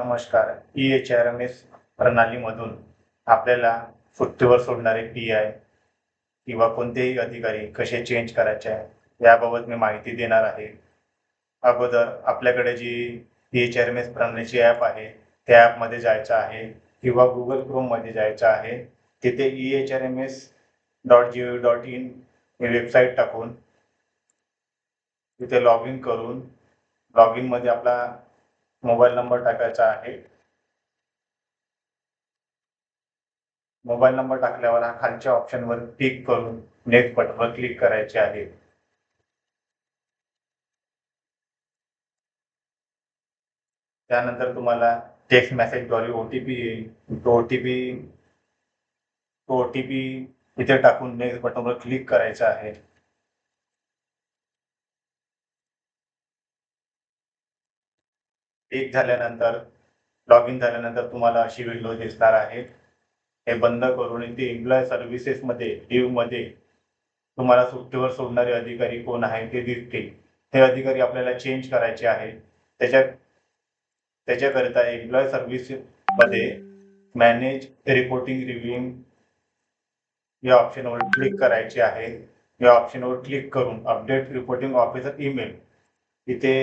नमस्कार. EHRMS प्रणालीमधून आपल्याला सुट्टीवर सोडणारे PI किंवा कोणतेही अधिकारी कसे चेंज करायचे आहे याबाबत मी माहिती देणार आहे. अगोदर आपल्याकडे जी EHRMS प्रणालीची ॲप आहे त्या ॲपमध्ये जायचं आहे किंवा Google Chromeमध्ये जायचं आहे. तिथे EHRMS.gov.in ही वेबसाईट टाकून तिथे लॉग इन करून लॉग इनमध्ये आपला मोबाईल नंबर टाकायचा आहे. मोबाईल नंबर टाकल्यावर हा खालच्या ऑप्शनवर क्लिक करून नेक्स्ट बटनवर क्लिक करायचे आहे. त्यानंतर तुम्हाला टेक्स्ट मेसेजद्वारे OTP येईल. तो OTP इथे टाकून नेक्स्ट बटनवर क्लिक करायचं आहे. क्लिक झाल्यानंतर लॉग इन झाल्यानंतर तुम्हाला अशी विंडो दिसणार आहे. हे बंद करून इथे एम्प्लॉय सर्व्हिसेसमध्ये लीव्हमध्ये तुम्हाला सुट्टीवर सोडणारे अधिकारी कोण आहे ते दिसतील. ते अधिकारी आपल्याला चेंज करायचे आहे. त्याच्याकरिता एम्प्लॉय सर्व्हिसेसमध्ये मॅनेज रिपोर्टिंग रिव्ह्यूइंग या ऑप्शनवर क्लिक करायचे आहे. या ऑप्शनवर क्लिक करून अपडेट रिपोर्टिंग ऑफिसर ईमेल इथे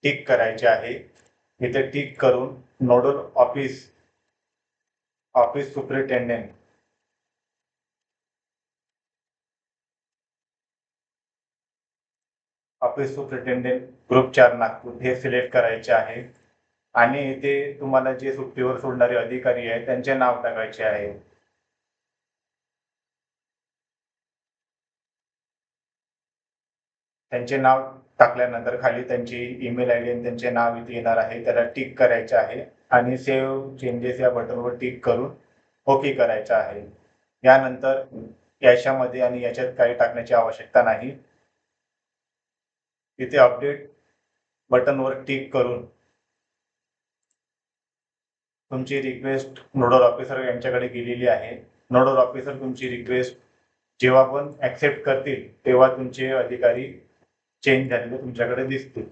टिक करायचे आहे. इथे टिक करून nodal office superintendent office superintendent group 4 Nagpur हे सिलेक्ट करायचे आहे आणि इथे तुम्हाला जे सुट्टीवर सोडणारे अधिकारी आहेत त्यांचे नाव टाकायचे आहे. त्यांचे नाव टाकल्यानंतर खाली त्यांची ईमेल आयडी आणि त्यांचे नाव इथे येणार आहे. त्याला टिक करायचे आहे आणि सेव्ह चेंजेस या बटनवर टिक करून ओके करायचं आहे. यानंतर याच्यामध्ये आणि याच्यात काही टाकण्याची आवश्यकता नाही. इथे अपडेट बटनवर टिक करून तुमची रिक्वेस्ट नोडल ऑफिसर यांच्याकडे गेलेली आहे. नोडल ऑफिसर तुमची रिक्वेस्ट जेव्हा पण ऍक्सेप्ट करतील तेव्हा तुमचे अधिकारी चेंज झालेले तुमच्याकडे दिसतील.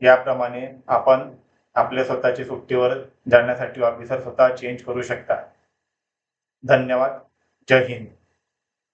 याप्रमाणे आपण आपल्या स्वतःची सुट्टीवर जाण्यासाठी ऑफिसर स्वतः चेंज करू शकता. धन्यवाद. जय हिंद.